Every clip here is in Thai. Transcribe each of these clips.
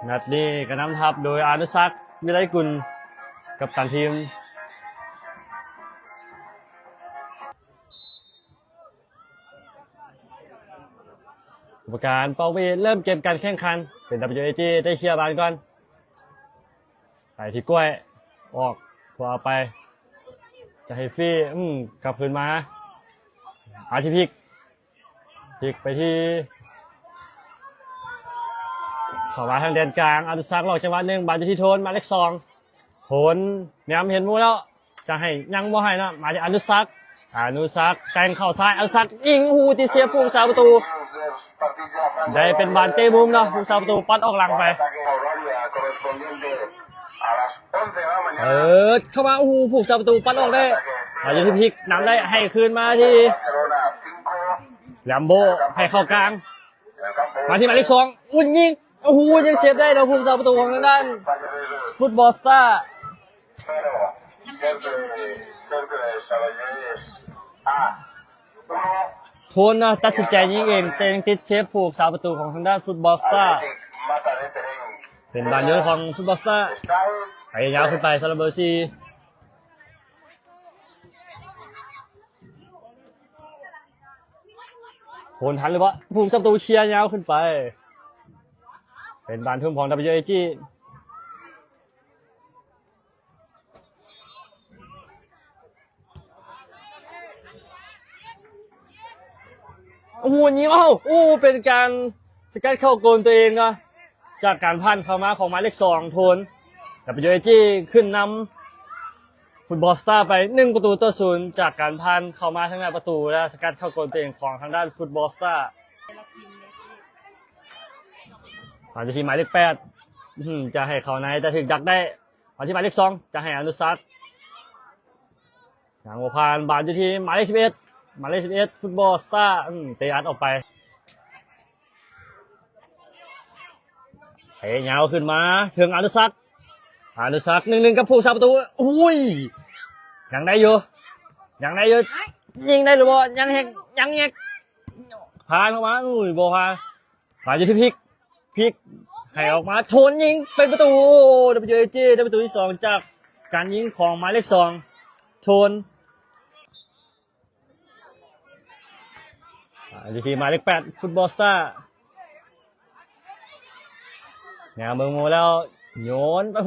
นัดนี้ก็นำทัพโดยอนุสักดิ์วิไลกุลกัปตันทีมกรรมการเป่าเวทเริ่มเกมการแข่งขันเป็น WAG ได้เชียร์บานก่อนไปที่กล้วยออกขวาไปจะให้ฟรีกลับคืนมาอาที่พลิกไปที่เข้ามาทางแดนกลางอนุสักดิ์หลอกจังหวะหนึ่งบาลจะที่โทนมาเลข2โทนเนี่ยเห็นมูแล้วจะให้ยังบ่ให้นะมาที่อนุสักดิ์แต่งเข้าซ้ายอนุสักดิ์ยิงหูตีเสียผู้สาประตูได้เป็นบาลเตะมุมเนาะผู้สาประตูปัดออกหลังไปเข้ามาผู้สาประตูปัดออกได้มาอยู่ที่พลิกนำได้ให้คืนมาที่แลมโบให้เข้ากลางมาที่หมายเลข2ยิงยังเซฟได้เราผู้สาประตูของทางด้านฟุตบอลสตาร์โทนนะตัดสินใจยิงเองแต่ยังติดเซฟผูกสาประตูของทางด้านฟุตบอลสตาร์เป็นบอลเยอะของฟุตบอลสตาร์ไปยาวขึ้นไปซาลาเบอร์ซีโทนทันหรือเปล่าผูกสาประตูเชียร์ยาวขึ้นไปเป็นบานทุ่มของ WAG ยิงเป็นการสกัดเข้าโกนตัวเองนะจากการพันเข้ามาของหมายเลข2โทน WAG ขึ้นนำฟุตบอลสตาร์ไป1-0จากการพันเข้ามาทางหน้าประตูและสกัดเข้าโกนตัวเองของทางด้านฟุตบอลสตาร์มาที่หมายเลข8จะให้เขาในแต่ถึงดักได้มาที่หมายเลข2จะให้อนุสักดิ์อย่างหัวพานบาลอยู่ที่หมายเลข11ฟุตบอลสตาร์เตะอัดออกไปเตะยาวขึ้นมาถึงอนุสักดิ์1-1กับผู้สาประตูยังได้อยู่ยิงได้หรือบ่ยังแฮกผ่านเข้ามาบ่ผ่านมาอยู่ที่พลิกให้ออกมาโทนยิงเป็นประตู WAG ได้ประตูที่2จากการยิงของหมายเลข2โทนอยู่ที่หมายเลข8ฟุตบอลสตาร์เนี่ยเมืองโมแล้วโยนไป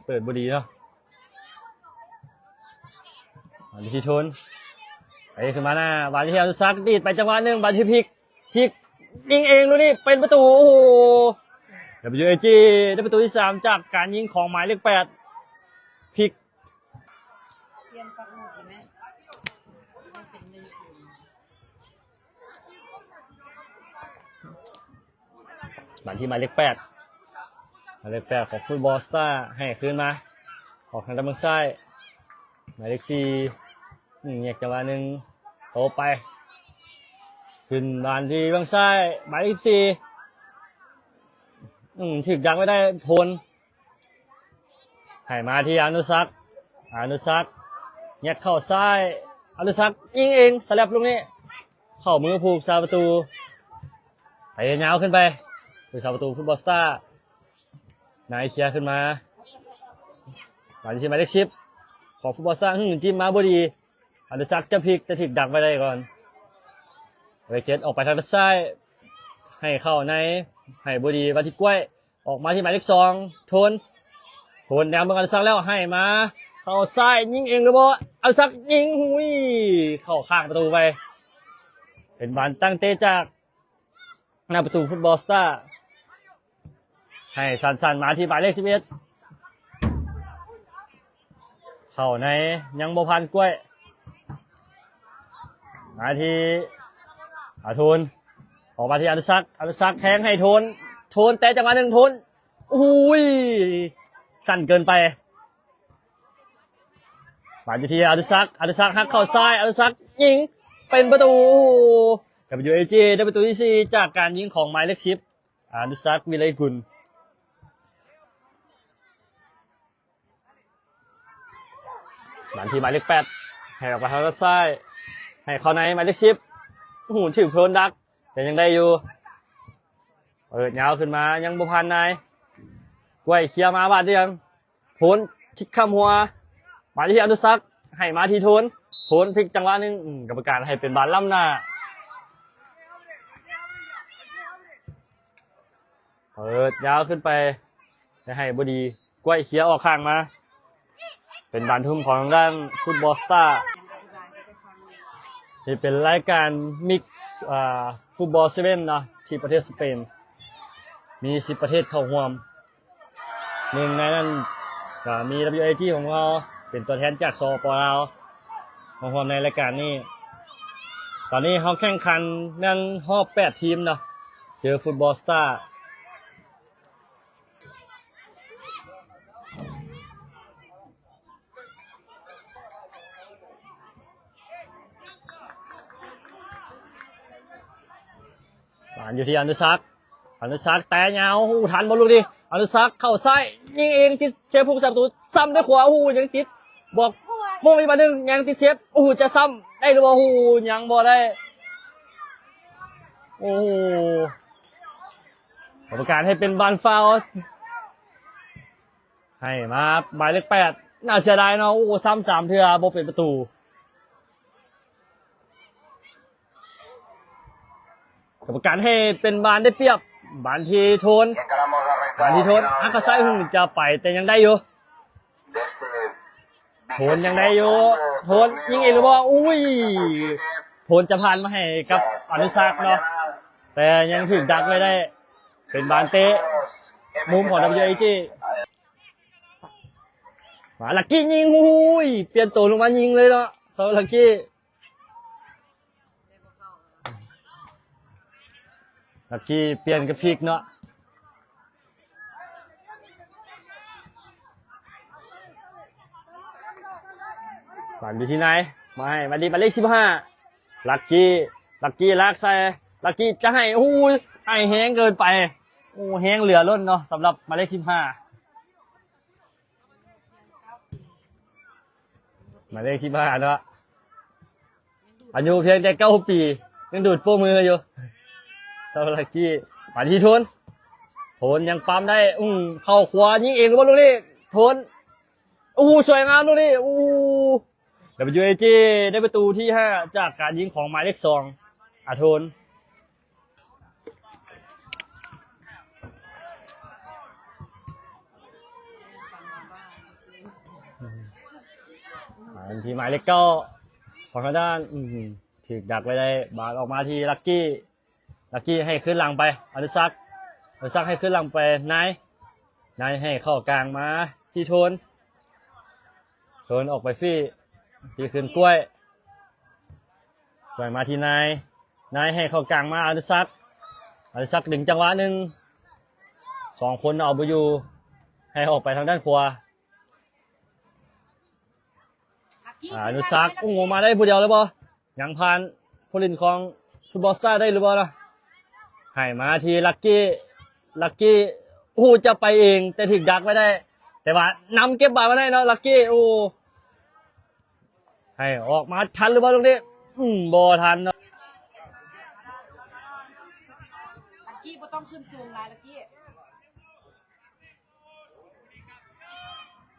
เปิดบดีเนาะอยู่ที่โทนไปขึ้นมาหน้าบาลที่อนุสักดิ์ดีดไปจังหวะหนึ่งบาลที่พลิกยิงเองดูนี่เป็นประตูWAG ได้ประตูที่3จากการยิงของหมายเลข8พลิกบาลที่หมายเลข8ของฟุตบอลสตาร์ให้คืนมาออกทางด้านซ้ายหมายเลข4แยกจังหวะหนึ่งโตไปขึ้นบาลที่ฝั่งซ้ายหมายเลข14ถึกยังไม่ได้โทนให้มาที่อนุสักดิ์แยกเข้าซ้ายอนุสักดิ์ยิงเองสลับลูกนี้เข้ามือผูกสาประตูไปยาวขึ้นไปผูกสาประตูฟุตบอลสตาร์นายเคลียร์ขึ้นมาหมายที่หมายเลข10ของฟุตบอลสตาร์จิ้มมาบดีอนุสักดิ์จะพลิกจะถึกดักไปได้ก่อนเวเกตออกไปทางด้านซ้ายให้เข้าในให้บดีวัติกล้วยออกมาที่หมายเลข2โทนแนวเมืองอนุสักดิ์แล้วให้มาเข้าซ้ายยิงเองหรือเปล่าอนุสักดิ์ยิงเข้าข้างประตูไปเป็นบอลตั้งเตะจากหน้าประตูฟุตบอลสตาร์ให้สั้นๆมาที่หมายเลข11เข้าในยังบ่พันกล้วยมาที่โทนออกมาที่อนุสักดิ์แทงให้โทนแต่จังหวะหนึ่งโทนสั้นเกินไปมาที่อนุสักดิ์หักเข้าซ้ายอนุสักดิ์ยิงเป็นประตู WAG ได้ประตูที่4จากการยิงของหมายเลข10อนุสักดิ์วิไลกุลมาที่หมายเลข8ให้ออกไปทางด้านซ้ายให้เข้าในหมายเลข10ถึงโพลดักแต่ยังได้อยู่ เปิดยาวขึ้นมายังบุพันนายกล้วยเคลียร์มาบาดเดียงโผลชิกคำหัวมาที่อนุสักให้มาที่โทนโทนพลิกจังหวะนึงกรรมการให้เป็นบาลล้ำหน้าเปิดยาวขึ้นไปให้บดีกล้วยเคลียร์ออกข้างมาเป็นบานทุ่มของด้านฟุตบอลสตาร์ที่เป็นรายการมิกซ์ฟุตบอลเซเว่นนะที่ประเทศสเปนมี10 ประเทศเข้าร่วมหนึ่งในนั้นก็มี WAG ของเราเป็นตัวแทนจากสปลาวมาร่วมในรายการนี้ตอนนี้เขาแข่งขันแม่งรอบ8 ทีมเนาะเจอฟุตบอลสตาร์อยู่ที่อนุสักแต่ยาวหูทันบอลลูกดิอนุสักเข้าซ้ายยิงเองติดเชฟผู้สาประตูซ้ำด้วยขวาหูยังติดบอกโมงอีกมาหนึ่งยังติดเชฟโอ้จะซ้ำได้หรือเปล่าหูยังบ่ได้โอ้ประกาศให้เป็นบอลฟาวล์ให้มาหมายเลข8น่าเสียดายเนาะโอ้ซ้ำ3 เทื่อบ่เป็นประตูกรรมการให้เป็นบานได้เปรียบบานที่โทนอักษรหุ่นจะไปแต่ยังได้อยู่โทนยังได้อยู่โทนยิงเองหรือเปล่าอุ้ยโทนจะผ่านมาให้กับอนุสักเนาะแต่ยังถึงดักไม่ได้เป็นบานเตะมุมของ WAG มาลักกี้ยิงอุ้ยเปลี่ยนตัวลงมายิงเลยเนาะเขาลักกี้เปลี่ยนกับพลิกเนาะบอลอยู่ที่ไหนมาให้มาดีมาเลข15ลักกี้ลากใส่ลักกี้จะให้โอ้ยไอแห้งเกินไปโอ้แห้งเหลือล้นเนาะสำหรับมาเลข15มาเลข15เนาะอายุเพียงแต่9 ปียังดูดโป้มืออยู่ตาลักกี้มาที่โทนยังปั๊มได้เข้าขวายิงเองหรือเปล่าลูกนี่โทนสวยงามลูกนี่WAG ได้ประตูที่5จากการยิงของหมายเลข2โทนที่หมายเลข9ของทางด้านถึกดักไว้ได้บาดออกมาที่ลักกี้ให้ขึ้นหลังไปอนุสักให้ขึ้นหลังไปนายให้เข้ากลางมาที่โทนออกไปฟี่ที่ขึ้นกล้วยมาที่นายให้เข้ากลางมาอนุสักดึงจังหวะหนึ่ง2 คนเอาไปอยู่ให้ออกไปทางด้านขวาอนุสักมาได้ผู้เดียวเลยบ่ยังผ่านผู้เล่นของฟุตบอลสตาร์ได้หรือเปล่าล่ะให้มาที่ลักกี้จะไปเองแต่ถึงดักไม่ได้แต่ว่านำเก็บบาลมาได้เนาะลักกี้ให้ออกมาทันหรือเปล่าตรงนี้บ่ทันเนาะลักกี้บ่ต้องขึ้นสูงนะลักกี้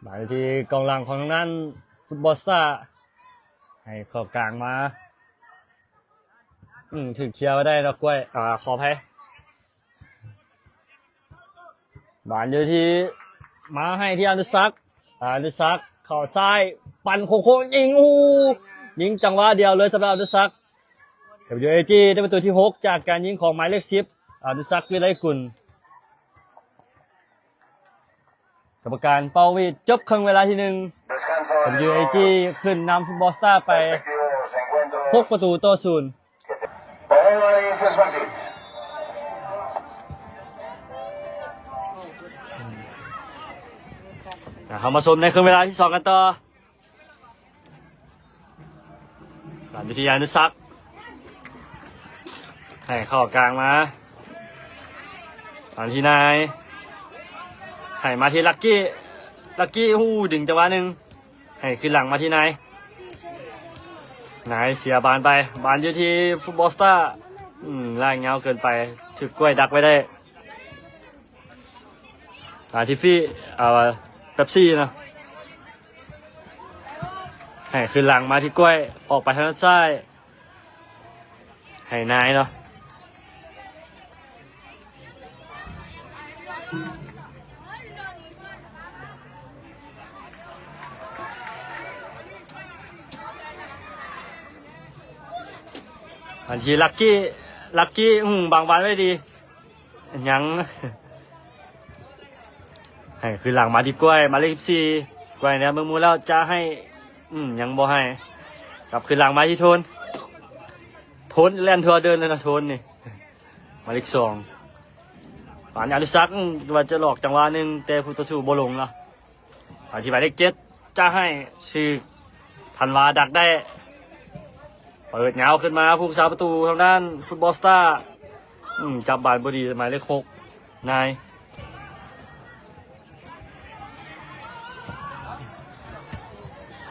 มาที่กองหลังของทางนั้นฟุตบอลสตาร์ให้เข้ากลางมาถึงเคลียร์ไว้ได้นะกล้วยขออภัยบานอยู่ที่มาให้ที่อนุสักเข้าซ้ายปั่นโค้งยิงจังหวะเดียวเลยสำหรับอนุสัก WAG ได้ประตูที่6จากการยิงของหมายเลข10อนุสักวิไลกุลกรรมการเป่าวิดจบครึ่งเวลาที่1 WAG ขึ้นนำฟุตบอลสตาร์ไป6 ประตูต่อ 0เข้ามาชมในครึ่งเวลาที่2กันต่อการวิทยานุสักให้เข้ากลางมาตอนที่นายให้มาที่ลักกี้ดึงจังหวะหนึ่งให้ขึ้นหลังมาที่นายเสียบานไปบานอยู่ที่ฟุตบอลสตาร์ลากเงาเกินไปถึกกล้วยดักไว้ได้ ทิฟฟี่เป๊ปซี่นะให้ขึ้นหลังมาที่กล้วยออกไปทางด้านซ้ายให้นายเนาะอันที่ลักกี้บางวันไว้ดียัง ให้ขึ้นหลังมาที่กล้วยมาเลข14กล้วยเนี่ยเมื่อมูแล้วจะให้ยังบ่ให้กลับขึ้นหลังมาที่โทนแล่นทัวร์เดินเลยนะโทนนี่ มาเลข2ป่านอนุสักว่าจะหลอกจังหวะหนึ่งแต่ผู้ต่อสู้บ่ลงเนาะป่านที่หมายเลข7จะให้ชื่อธันวาดักได้เปิดเงาขึ้นมาผู้สาประตูทางด้านฟุตบอลสตาร์จับบานบดีหมายเลข6นาย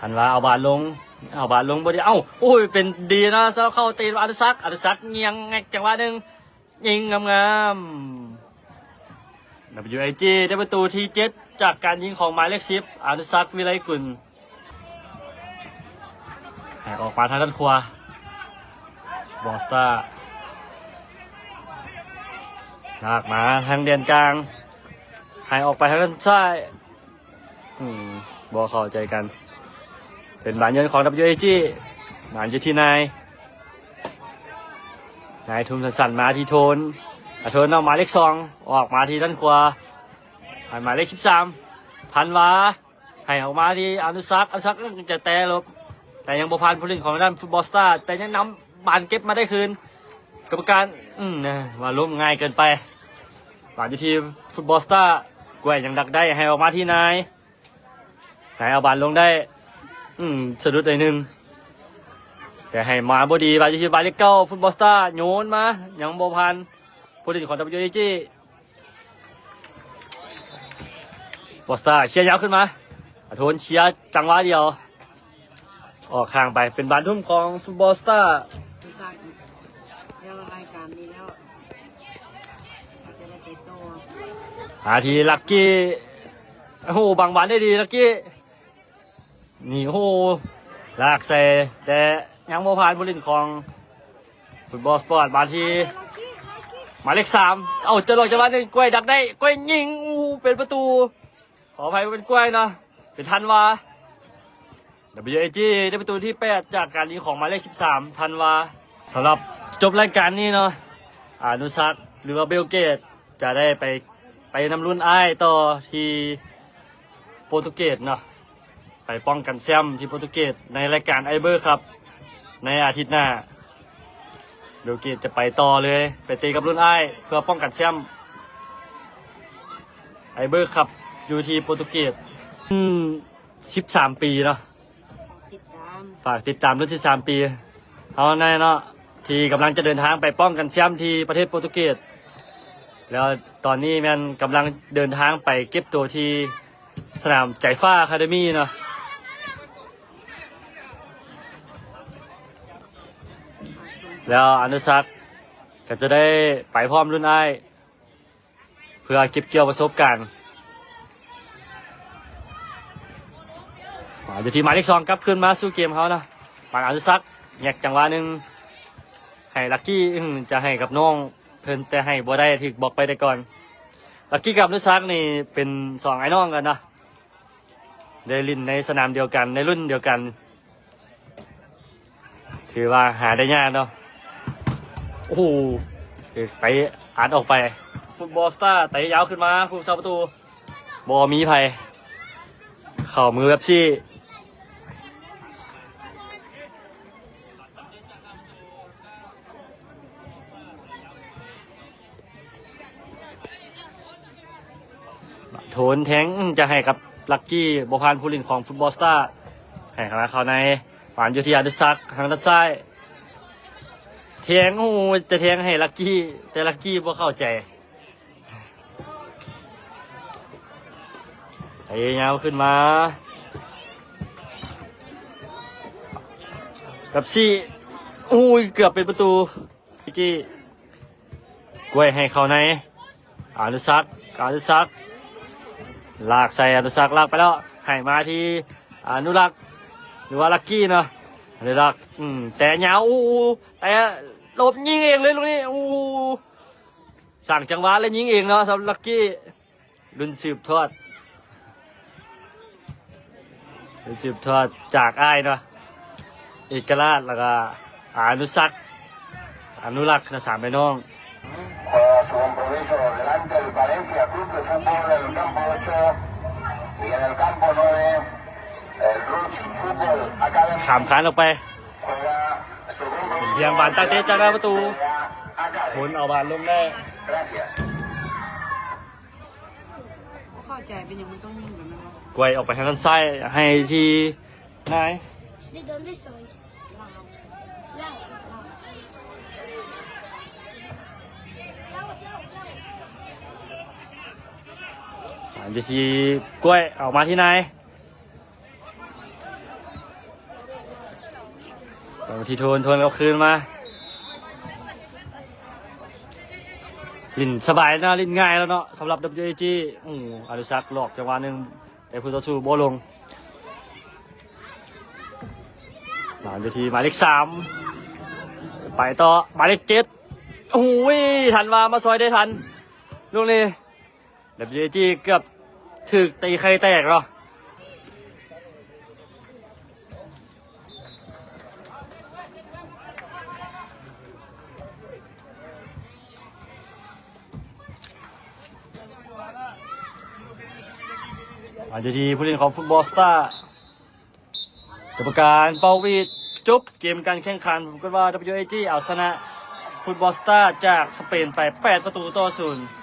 ธันวาเอาบาทลงบดีโอ้ยเป็นดีนะสำหรับเข้าตีนอนุสักเงียงแงกจังหวะหนึ่งยิงงามWIG ได้ประตูที่7จากการยิงของหมายเลข10อนุสักวิไลกุลให้ออกมาทางด้านขวาบอสตาลากมาทางเดียนกลางให้ออกไปทางด้านซ้ายบอเข้าใจกันเป็นบานเยินของ WAG บานอยู่ที่นายทุ่มสั่นๆมาที่โทนเอาหมายเลข2ออกมาที่ด้านขวาหมายเลข13ธันวาให้ออกมาที่อนุสักจะแต่ลบแต่ยังบ่ผ่านผู้เล่นของด้านฟุตบอลสตาร์แต่ยังนำบานเก็บมาได้คืนกรรมการว่าล้มง่ายเกินไปบานอยู่ที่ฟุตบอลสตาร์กล้วยยังดักได้ให้ออกมาที่นายเอาบานลงได้สะดุดหนึ่งแต่ให้มาบดีบาที่บาเลเก้าฟุตบอลสตาร์โยนมายังโบพันผู้เล่นของ WAG บอลสตาร์เชียร์ยาวขึ้นมาโทนเชียร์จังหวะเดียวออกข้างไปเป็นบานทุ่มของฟุตบอลสตาร์แล้วรายการนี้แล้วจะได้ไปโตทีลักกี้บางบานได้ดีลักกี้นี่ลากใส่แต่ยังโมผ่านผู้เล่นของฟุตบอลสปอร์ตมาทีหมายเลข3จะลงจังหวะนึงกล้วยดักได้กล้วยยิงเป็นประตูขออภัยเป็นกล้วยนะเป็นธันวา WAG ได้ประตูที่8จากการยิงของหมายเลข13ธันวาสำหรับจบรายการนี้เนาะอนุสักหรือว่าเบลเกตจะได้ไปนำรุ่นอ้ายต่อที่โปรตุเกสเนาะไปป้องกันแชมป์ที่โปรตุเกสในรายการไอเบอร์ครับในอาทิตย์หน้าเบลเกตจะไปต่อเลยไปตีกับรุ่นอ้ายเพื่อป้องกันแชมป์ไอเบอร์ครับอยู่ที่โปรตุเกส13 ปีเนาะฝากติดตามรุ่น13 ปีเอาแน่เนาะที่กำลังจะเดินทางไปป้องกันแชมป์ที่ประเทศโปรตุเกสแล้วตอนนี้แมนกำลังเดินทางไปเก็บตัวที่สนามใจฟ้าอะคาเดมี่เนาะแล้วอนุสักก็จะได้ไปพร้อมรุ่นอ้ายเพื่อเก็บเกี่ยวประสบการณ์อยู่ที่หมายเลข2กลับขึ้นมาสู้เกมเขานะปานอนุสักแยกจังหวะหนึ่งให้ลักกี้จะให้กับน้องเพิ่นแต่ให้บ่ได้ถึกบอกไปได้ก่อนลักกี้กับอนุสักนี่เป็น2ไอ้น้องกันนะได้ลินในสนามเดียวกันในรุ่นเดียวกันถือว่าหาได้ยากเนาะไปอัดออกไปฟุตบอลสตาร์เตะยาวขึ้นมาผู้สาประตูบอมีไผ่เข่ามือแบบชี่โถนแทงจะให้กับลักกี้บอพานผู้เล่นของฟุตบอลสตาร์ให้เขาในหวานอยู่ที่อนุสักทางด้านซ้ายแทงจะแทงให้ลักกี้แต่ลักกี้บ่เข้าใจไอ้ยาวขึ้นมาแบบซี่เกือบเป็นประตูจี้กล้วยให้เขาในอนุสัก ลากใส่อนุสักลากไปแล้วให้มาที่อนุรักษ์หรือว่าลักกี้เนาะอนุรักษ์แต่ยาวแต่หลบยิงเองเลยลูกนี้สั่งจังหวะแล้วยิงเองเนาะสำหรับลักกี้รุ่นสืบทอดจากอ้ายเนาะเอกราชแล้วก็อนุสักอนุรักษ์นะสามพี่น้อง Juega su compromiso delante del Valencia Club de Fútbol en el campo 8 y en el campo 9 el Roots Fútbol Academy ขามขานออกไป juega su เพียง compromiso บานตั้งเตะจากหน้าประตู Academy. ผลเอาบานลงได้ Gracias. เข้าใจเป็นอย่างมันต้องยิงแบบนั้นวะ กวยออกไปทางด้านซ้ายให้ที่นาย ¿De dónde sois? Lao. อันที่กล้วยออกมาที่นายออกมาที่โทนเอาคืนมาลินสบายนะลินง่ายแล้วเนาะสำหรับ WAG อนุสักหลอกจังหวะหนึ่งแต่ผู้ต่อสู้โบลงหลังจากที่หมายเลข3ไปต่อหมายเลข7โอ้ยทันมาซอยได้ทันลูกนี้ WAG เกือบถึกตีใครแตกเหรออาจจะทีผู้เล่นของฟุตบอลสตาร์กรรมการเป่าวีดจบเกมการแข่งขันผมก็ว่า WAG เอาชนะฟุตบอลสตาร์จากสเปนไป8-0